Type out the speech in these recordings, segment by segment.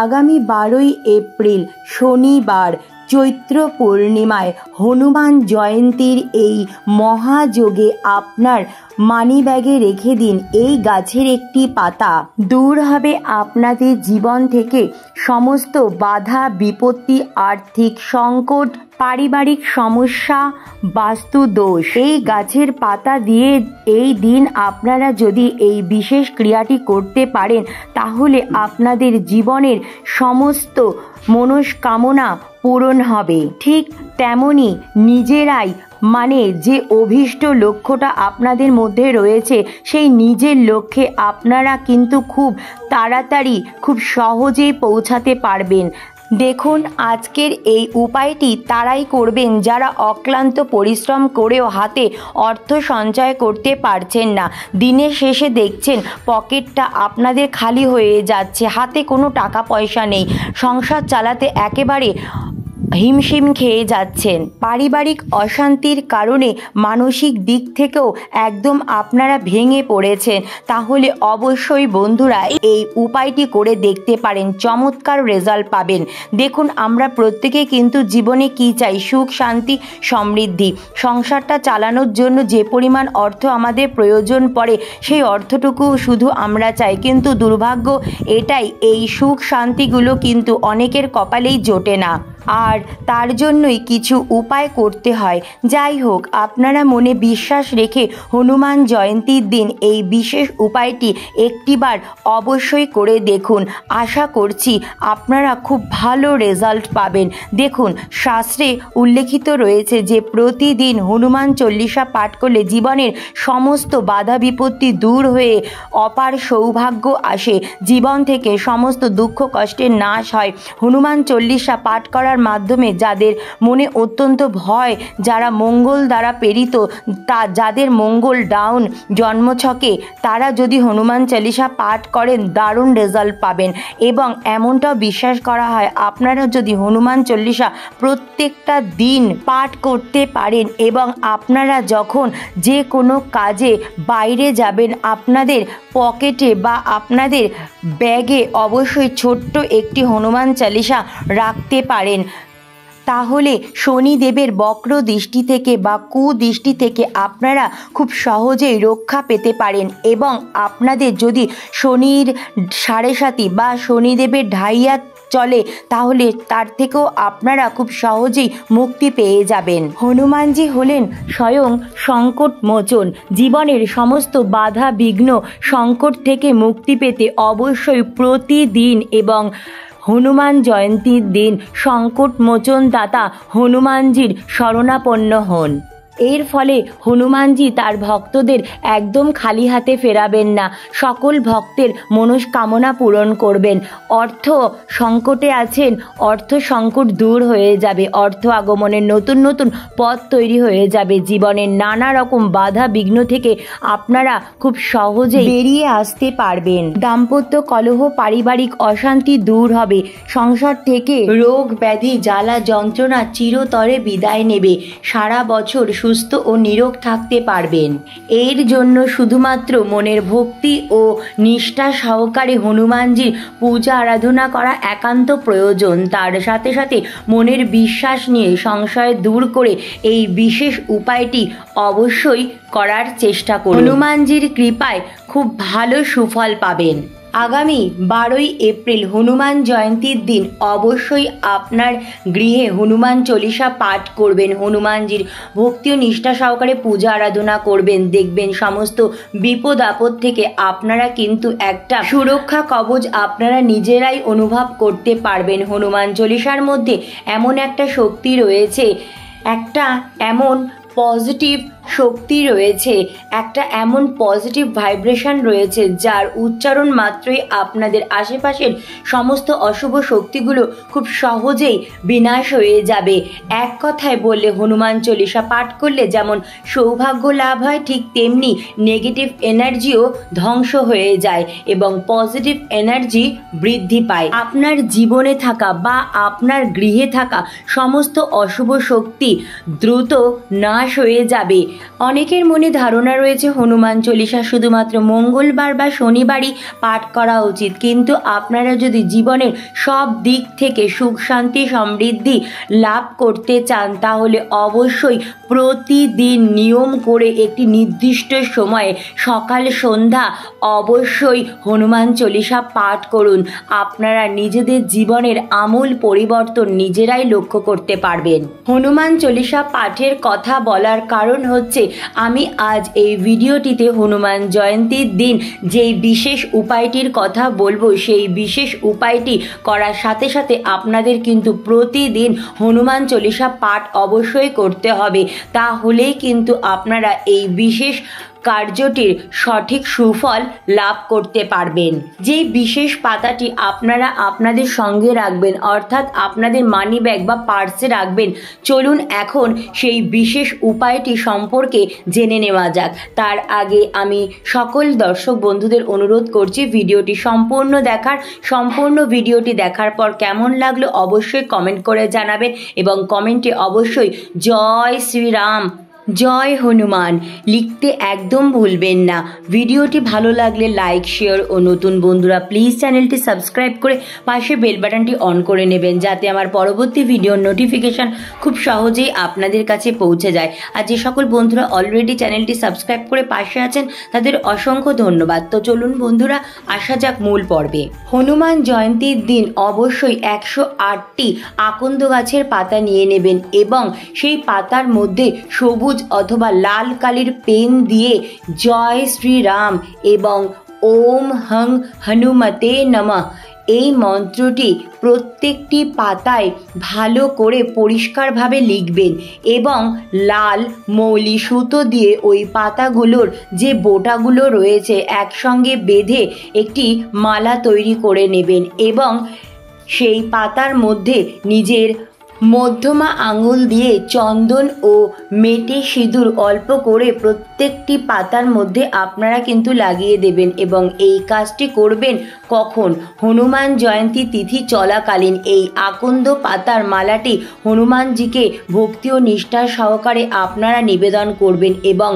আগামী 12ই এপ্রিল শনিবার চৈত্র পূর্ণিমায় হনুমান জয়ন্তীর এই মহাযোগে আপনার মানিব্যাগে রেখে দিন এই গাছের একটি পাতা। দূর হবে আপনাদের জীবন থেকে সমস্ত বাধা বিপত্তি, আর্থিক সংকট, পারিবারিক সমস্যা, বাস্তু দোষ। এই গাছের পাতা দিয়ে এই দিন আপনারা যদি এই বিশেষ ক্রিয়াটি করতে পারেন তাহলে আপনাদের জীবনের সমস্ত মনস্কামনা পূরণ হবে। ঠিক তেমনি নিজেরাই যে অভীষ্ট লক্ষ্যটা আপনাদের মধ্যে রয়েছে সেই নিজের লক্ষ্যে আপনারা কিন্তু খুব তাড়াতাড়ি খুব সহজেই পৌঁছাতে পারবেন। দেখুন, আজকের এই উপায়টি তারাই করবেন যারা অক্লান্ত পরিশ্রম করেও হাতে অর্থ সঞ্চয় করতে পারছেন না। দিনের শেষে দেখছেন পকেটটা আপনাদের খালি হয়ে যাচ্ছে, হাতে কোনো টাকা পয়সা নেই, সংসার চালাতে একেবারে হিমশিম খেয়ে যাচ্ছেন। পারিবারিক অশান্তির কারণে মানসিক দিক থেকেও একদম আপনারা ভেঙে পড়েছেন। তাহলে অবশ্যই বন্ধুরা এই উপায়টি করে দেখতে পারেন, চমৎকার রেজাল্ট পাবেন। দেখুন, আমরা প্রত্যেকে কিন্তু জীবনে কি চাই? সুখ, শান্তি, সমৃদ্ধি। সংসারটা চালানোর জন্য যে পরিমাণ অর্থ আমাদের প্রয়োজন পড়ে সেই অর্থটুকু শুধু আমরা চাই, কিন্তু দুর্ভাগ্য এটাই এই সুখ শান্তিগুলো কিন্তু অনেকের কপালেই জোটে না, আর তার জন্যই কিছু উপায় করতে হয়। যাই হোক, আপনারা মনে বিশ্বাস রেখে হনুমান জয়ন্তীর দিন এই বিশেষ উপায়টি একটিবার অবশ্যই করে দেখুন। আশা করছি আপনারা খুব ভালো রেজাল্ট পাবেন। দেখুন, শাস্ত্রে উল্লেখিত রয়েছে যে প্রতিদিন হনুমান চল্লিশা পাঠ করলে জীবনের সমস্ত বাধা বিপত্তি দূর হয়ে অপার সৌভাগ্য আসে, জীবন থেকে সমস্ত দুঃখ কষ্টের নাশ হয়। হনুমান চল্লিশা পাঠ করার মাধ্যমে যাদের মনে অত্যন্ত ভয়, যারা মঙ্গল দ্বারা প্রেরিত, যাদের মঙ্গল ডাউন জন্মছকে, তারা যদি হনুমান চালিসা পাঠ করেন দারুণ রেজাল্ট পাবেন। এবং এমনটাও বিশ্বাস করা হয় আপনারা যদি হনুমান চল্লিশা প্রত্যেকটা দিন পাঠ করতে পারেন এবং আপনারা যখন যে কোনো কাজে বাইরে যাবেন আপনাদের পকেটে বা আপনাদের ব্যাগে অবশ্যই ছোট্ট একটি হনুমান চালিসা রাখতে পারেন, তাহলে শনিদেবের বক্র দৃষ্টি থেকে বা কুদৃষ্টি থেকে আপনারা খুব সহজেই রক্ষা পেতে পারেন। এবং আপনাদের যদি শনির সাড়ে সাতি বা শনিদেবের ঢাইয়া চলে তাহলে তার থেকেও আপনারা খুব সহজেই মুক্তি পেয়ে যাবেন। হনুমানজি হলেন স্বয়ং সংকট মোচন। জীবনের সমস্ত বাধা বিঘ্ন সংকট থেকে মুক্তি পেতে অবশ্যই প্রতিদিন এবং হনুমান জয়ন্তীর দিন সংকট মোচন দাতা হনুমানজির শরণাপন্ন হন। এর ফলে হনুমানজি তার ভক্তদের একদম খালি হাতে ফেরাবেন না, সকল ভক্তের মনস্কামনা পূরণ করবেন। অর্থ সংকটে আছেন, অর্থ সংকট দূর হয়ে যাবে, অর্থ আগমনের নতুন নতুন পথ তৈরি হয়ে যাবে। জীবনের নানা রকম বাধা বিঘ্ন থেকে আপনারা খুব সহজেই বেরিয়ে আসতে পারবেন। দাম্পত্য কলহ, পারিবারিক অশান্তি দূর হবে, সংসার থেকে রোগ ব্যাধি জ্বালা যন্ত্রণা চিরতরে বিদায় নেবে, সারা বছর সুস্থ ও নিরোগ থাকতে পারবেন। এর জন্য শুধুমাত্র মনের ভক্তি ও নিষ্ঠা সহকারে হনুমানজির পূজা আরাধনা করা একান্ত প্রয়োজন। তার সাথে সাথে মনের বিশ্বাস নিয়ে সংশয় দূর করে এই বিশেষ উপায়টি অবশ্যই করার চেষ্টা করুন। হনুমানজির কৃপায় খুব ভালো সুফল পাবেন। আগামী 12ই এপ্রিল হনুমান জয়ন্তীর দিন অবশ্যই আপনার গৃহে হনুমান চল্লিশা পাঠ করবেন, হনুমানজির ভক্তি ও নিষ্ঠা সহকারে পূজা আরাধনা করবেন। দেখবেন সমস্ত বিপদ আপদ থেকে আপনারা কিন্তু একটা সুরক্ষা কবচ আপনারা নিজেরাই অনুভব করতে পারবেন। হনুমান চল্লিশার মধ্যে এমন একটা শক্তি রয়েছে, একটা এমন পজিটিভ শক্তি রয়েছে, একটা এমন পজিটিভ ভাইব্রেশন রয়েছে যার উচ্চারণ মাত্রই আপনাদের আশেপাশের সমস্ত অশুভ শক্তিগুলো খুব সহজেই বিনাশ হয়ে যাবে। এক কথায় বললে হনুমান চল্লিশা পাঠ করলে যেমন সৌভাগ্য লাভ হয়, ঠিক তেমনি নেগেটিভ এনার্জিও ধ্বংস হয়ে যায় এবং পজিটিভ এনার্জি বৃদ্ধি পায়। আপনার জীবনে থাকা বা আপনার গৃহে থাকা সমস্ত অশুভ শক্তি দ্রুত নাশ হয়ে যাবে। অনেকের মনে ধারণা রয়েছে হনুমান চল্লিশা শুধুমাত্র মঙ্গলবার বা শনিবারই পাঠ করা উচিত, কিন্তু আপনারা যদি জীবনের সব দিক থেকে সুখ শান্তি সমৃদ্ধি লাভ করতে চান তাহলে অবশ্যই প্রতিদিন নিয়ম করে একটি নির্দিষ্ট সময়ে সকাল সন্ধ্যা অবশ্যই হনুমান চল্লিশা পাঠ করুন। আপনারা নিজেদের জীবনের আমূল পরিবর্তন নিজেরাই লক্ষ্য করতে পারবেন। হনুমান চল্লিশা পাঠের কথা বলার কারণ হচ্ছে আমি আজ এই ভিডিওটিতে হনুমান জয়ন্তীর দিন যেই বিশেষ উপায়টির কথা বলবো, সেই বিশেষ উপায়টি করার সাথে সাথে আপনাদের কিন্তু প্রতিদিন হনুমান চল্লিশা পাঠ অবশ্যই করতে হবে। তাহলেই কিন্তু আপনারা এই বিশেষ কার্যটির সঠিক সুফল লাভ করতে পারবেন। যে বিশেষ পাতাটি আপনারা আপনাদের সঙ্গে রাখবেন, অর্থাৎ আপনাদের মানি ব্যাগ বা পার্সে রাখবেন, চলুন এখন সেই বিশেষ উপায়টি সম্পর্কে জেনে নেওয়া যাক। তার আগে আমি সকল দর্শক বন্ধুদের অনুরোধ করছি ভিডিওটি সম্পূর্ণ ভিডিওটি দেখার পর কেমন লাগলো অবশ্যই কমেন্ট করে জানাবেন এবং কমেন্টে অবশ্যই জয় শ্রীরাম জয় হনুমান লিখতে একদম ভুলবেন না। ভিডিওটি ভালো লাগলে লাইক শেয়ার ও নতুন বন্ধুরা প্লিজ চ্যানেলটি সাবস্ক্রাইব করে পাশে বেল বাটনটি অন করে নেবেন, যাতে আমার পরবর্তী ভিডিওর নোটিফিকেশান খুব সহজেই আপনাদের কাছে পৌঁছে যায়। আর যে সকল বন্ধুরা অলরেডি চ্যানেলটি সাবস্ক্রাইব করে পাশে আছেন তাদের অসংখ্য ধন্যবাদ। তো চলুন বন্ধুরা আসা যাক মূল পর্বে। হনুমান জয়ন্তীর দিন অবশ্যই 108টি আকন্দ গাছের পাতা নিয়ে নেবেন এবং সেই পাতার মধ্যে সবুজ অথবা লাল কালির পেন দিয়ে জয় শ্রীরাম এবং ওম হং হনুমতে নমঃ এই মন্ত্রটি প্রত্যেকটি পাতায় ভালো করে পরিষ্কারভাবে লিখবেন এবং লাল মৌলি সুতো দিয়ে ওই পাতাগুলোর যে বোটাগুলো রয়েছে একসঙ্গে বেঁধে একটি মালা তৈরি করে নেবেন এবং সেই পাতার মধ্যে নিজের মধ্যমা আঙুল দিয়ে চন্দন ও মেটে সিঁদুর অল্প করে প্রত্যেকটি পাতার মধ্যে আপনারা কিন্তু লাগিয়ে দেবেন এবং এই কাজটি করবেন কখন? হনুমান জয়ন্তী তিথি চলাকালীন। এই আকন্দ পাতার মালাটি হনুমানজিকে ভক্তি ও নিষ্ঠার সহকারে আপনারা নিবেদন করবেন এবং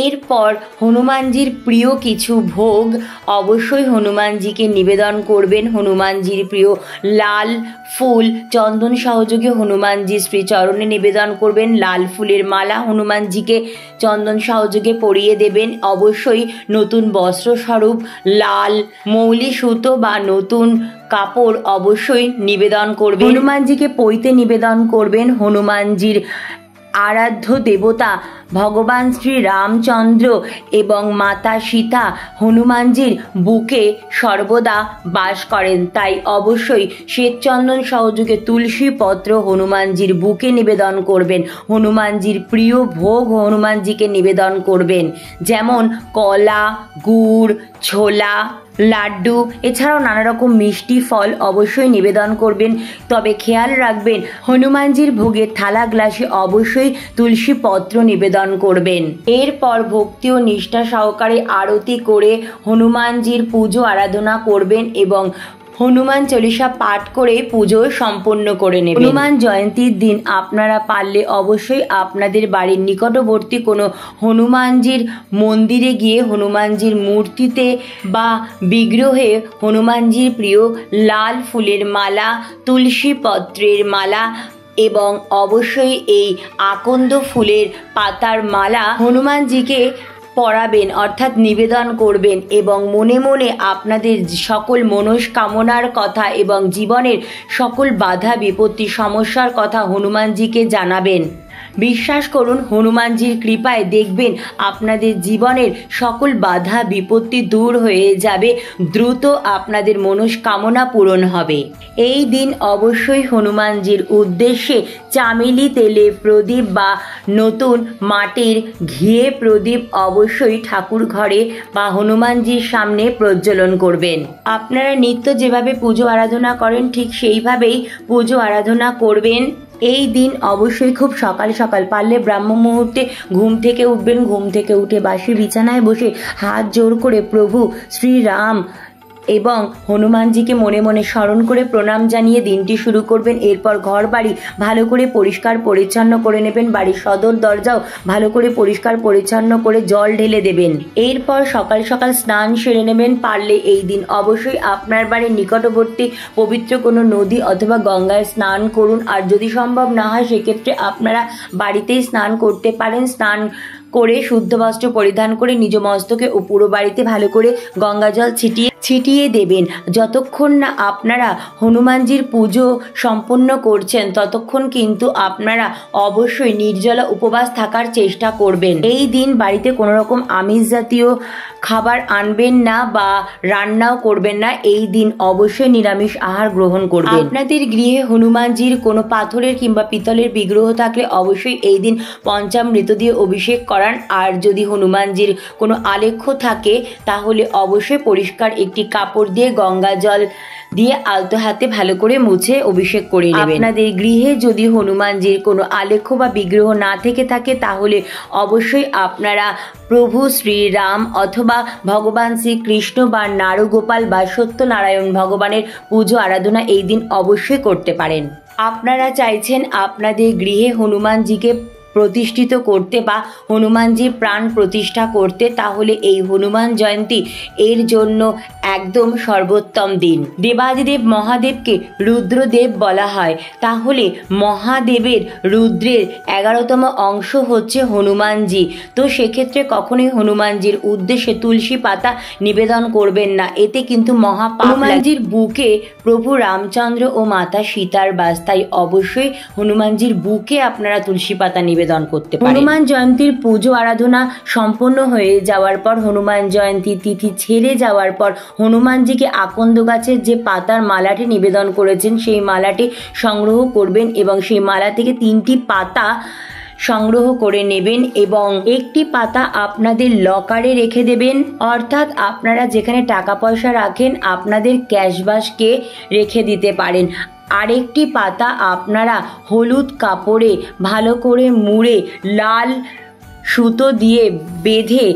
এরপর হনুমানজির প্রিয় কিছু ভোগ অবশ্যই হনুমানজিকে নিবেদন করবেন। হনুমানজির প্রিয় লাল ফুল চন্দন সহযোগে হনুমানজির শ্রীচরণে নিবেদন করবেন। লাল ফুলের মালা হনুমানজিকে চন্দন সহযোগে পরিয়ে দেবেন। অবশ্যই নতুন বস্ত্রস্বরূপ লাল মৌলি সুতো বা নতুন কাপড় অবশ্যই নিবেদন করবেন। হনুমানজিকে পৈতে নিবেদন করবেন। হনুমানজির আরাধ্য দেবতা ভগবান শ্রী রামচন্দ্র এবং মাতা সীতা হনুমানজির বুকে সর্বদা বাস করেন, তাই অবশ্যই শ্বেতচন্দন সহযোগে তুলসী পত্র হনুমানজির বুকে নিবেদন করবেন। হনুমানজির প্রিয় ভোগ হনুমানজিকে নিবেদন করবেন, যেমন কলা, গুড়, ছোলা, লাড্ডু, এছাড়াও নানা রকম মিষ্টি ফল অবশ্যই নিবেদন করবেন। তবে খেয়াল রাখবেন হনুমানজির ভোগের থালা গ্লাসে অবশ্যই তুলসী পত্র নিবেদন করবেন। এরপর ভক্তি ও নিষ্ঠা সহকারে আরতি করে হনুমানজির পুজো আরাধনা করবেন এবং হনুমান চল্লিশা পাঠ করে পুজো সম্পন্ন করে নেবেন। হনুমান জয়ন্তীর দিন আপনারা পারলে অবশ্যই আপনাদের বাড়ির নিকটবর্তী কোনো হনুমানজির মন্দিরে গিয়ে হনুমানজির মূর্তিতে বা বিগ্রহে হনুমানজির প্রিয় লাল ফুলের মালা, তুলসী পত্রের মালা এবং অবশ্যই এই আকন্দ ফুলের পাতার মালা হনুমানজিকে পরাবেন, অর্থাৎ নিবেদন করবেন এবং মনে মনে আপনাদের সকল মনস্কামনার কথা এবং জীবনের সকল বাধা বিপত্তি সমস্যার কথা হনুমানজিকে জানাবেন। বিশ্বাস করুন হনুমানজির কৃপায় দেখবেন আপনাদের জীবনের সকল বাধা বিপত্তি দূর হয়ে যাবে, দ্রুত আপনাদের মনস্কামনা পূরণ হবে। এই দিন অবশ্যই হনুমানজির উদ্দেশ্যে চামেলি তেলে প্রদীপ বা নতুন মাটির ঘিয়ে প্রদীপ অবশ্যই ঠাকুর ঘরে বা হনুমানজির সামনে প্রজ্বলন করবেন। আপনারা নিত্য যেভাবে পুজো আরাধনা করেন ঠিক সেইভাবেই পুজো আরাধনা করবেন। এই দিন অবশ্যই খুব সকাল সকাল পারলে ব্রাহ্ম মুহূর্তে ঘুম থেকে উঠবেন। ঘুম থেকে উঠে বাসি বিছানায় বসে হাত জোড় করে প্রভু শ্রীরাম এবং হনুমানজিকে মনে মনে স্মরণ করে প্রণাম জানিয়ে দিনটি শুরু করবেন। এরপর ঘর বাড়ি ভালো করে পরিষ্কার পরিচ্ছন্ন করে নেবেন, বাড়ির সদর দরজাও ভালো করে পরিষ্কার পরিচ্ছন্ন করে জল ঢেলে দেবেন। এরপর সকাল সকাল স্নান সেরে নেবেন। পারলে এই দিন অবশ্যই আপনার বাড়ির নিকটবর্তী পবিত্র কোনো নদী অথবা গঙ্গায় স্নান করুন। আর যদি সম্ভব না হয় সেক্ষেত্রে আপনারা বাড়িতেই স্নান করতে পারেন। স্নান করে শুদ্ধ বস্ত্র পরিধান করে নিজ মস্তকে ও পুরো বাড়িতে ভালো করে গঙ্গা জল ছিটিয়ে দেবেন। যতক্ষণ না আপনারা হনুমানজির পুজো সম্পন্ন করছেন ততক্ষণ কিন্তু আপনারা অবশ্যই নির্জলা উপবাস থাকার চেষ্টা করবেন। এই দিন বাড়িতে কোনো রকম আমিষ জাতীয় খাবার আনবেন না বা রান্নাও করবেন না। এই দিন অবশ্যই নিরামিষ আহার গ্রহণ করবেন। আপনাদের গৃহে হনুমানজির কোনো পাথরের কিংবা পিতলের বিগ্রহ থাকলে অবশ্যই এই দিন পঞ্চামৃত দিয়ে অভিষেক করান। আর যদি হনুমানজির কোনো আলেখ্য থাকে তাহলে অবশ্যই পরিষ্কার একটি কাপড় দিয়ে গঙ্গা জল দিয়ে আলতো হাতে ভালো করে মুছে অভিষেক করে নেবেন। আপনাদের গৃহে যদি হনুমানজির কোনো আলেখ্য বা বিগ্রহ না থেকে থাকে তাহলে অবশ্যই আপনারা প্রভু শ্রীরাম অথবা ভগবান শ্রীকৃষ্ণ বা নারুগোপাল বা সত্যনারায়ণ ভগবানের পুজো আরাধনা এই দিন অবশ্যই করতে পারেন। আপনারা চাইছেন আপনাদের গৃহে হনুমানজিকে প্রতিষ্ঠিত করতে বা হনুমানজির প্রাণ প্রতিষ্ঠা করতে, তাহলে এই হনুমান জয়ন্তী এর জন্য একদম সর্বোত্তম দিন। দেবাদিদেব মহাদেবকে রুদ্রদেব বলা হয়, তাহলে মহাদেবের রুদ্রের 11তম অংশ হচ্ছে হনুমানজি। তো সেক্ষেত্রে কখনোই হনুমানজির উদ্দেশ্যে তুলসী পাতা নিবেদন করবেন না, এতে কিন্তু মহাপাপ। হনুমানজির বুকে প্রভু রামচন্দ্র ও মাতা সীতার বাস, তাই অবশ্যই হনুমানজির বুকে আপনারা তুলসী পাতা নিবেদন করতে পারেন। হনুমান জয়ন্তীর পুজো আরাধনা সম্পন্ন হয়ে যাওয়ার পর, হনুমান জয়ন্তী তিথি ছেড়ে যাওয়ার পর হনুমানজিকে আকন্দ গাছের যে পাতার মালাটি নিবেদন করেছেন সেই মালাটি সংগ্রহ করবেন এবং সেই মালা থেকে 3টি পাতা সংগ্রহ করে নেবেন এবং একটি পাতা আপনাদের লকারে রেখে দেবেন। অর্থাৎ আপনারা যেখানে টাকা পয়সা রাখেন আপনাদের ক্যাশ বাস্কে রেখে দিতে পারেন। আরেকটি পাতা আপনারা হলুদ কাপড়ে ভালো করে মুড়ে লাল সুতো দিয়ে বেঁধে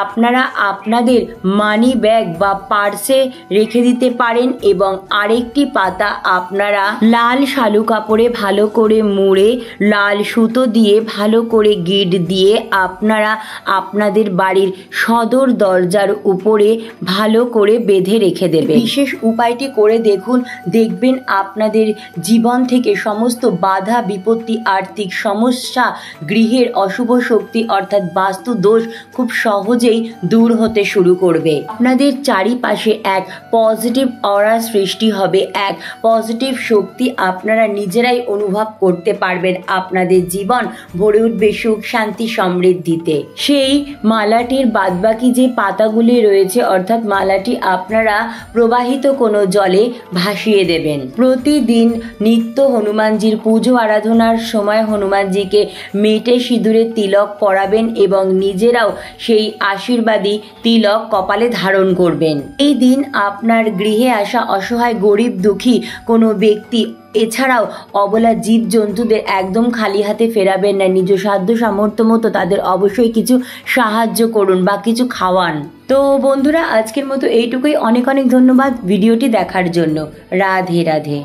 আপনারা আপনাদের মানি ব্যাগ বা পার্সে রেখে দিতে পারেন এবং আরেকটি পাতা আপনারা লাল শালু কাপড়ে ভালো করে মুড়ে লাল সুতো দিয়ে ভালো করে গিঁট দিয়ে আপনারা আপনাদের বাড়ির সদর দরজার উপরে ভালো করে বেঁধে রেখে দেবেন। বিশেষ উপায়টি করে দেখবেন আপনাদের জীবন থেকে সমস্ত বাধা বিপত্তি, আর্থিক সমস্যা, গৃহের অশুভ শক্তি অর্থাৎ বাস্তু দোষ খুব সহজেই দূর হতে শুরু করবে। আপনাদের চারিপাশে এক পজিটিভ অরা সৃষ্টি হবে, এক পজিটিভ শক্তি আপনারা নিজেরাই অনুভব করতে পারবেন। আপনাদের জীবন ভরে উঠবে সুখ শান্তি সমৃদ্ধিতে। সেই মালাটির বাদবাকি যে পাতাগুলি রয়েছে অর্থাৎ মালাটি আপনারা প্রবাহিত কোনো জলে ভাসিয়ে দেবেন। প্রতিদিন নিত্য হনুমানজির পুজো আরাধনার সময় হনুমানজিকে মেটে সিঁদুরের তিলক পরাবেন এবং নিজেরাও সেই আশীর্বাদী তিলক কপালে ধারণ করবেন। এই দিন আপনার গৃহে আসা অসহায় গরিব দুঃখী কোনো ব্যক্তি এছাড়াও অবলা জীবজন্তুদের একদম খালি হাতে ফেরাবেন না। নিজ সাধ্য সামর্থ্য মতো তাদের অবশ্যই কিছু সাহায্য করুন বা কিছু খাওয়ান। তো বন্ধুরা, আজকের মতো এইটুকুই। অনেক অনেক ধন্যবাদ ভিডিওটি দেখার জন্য। রাধে রাধে।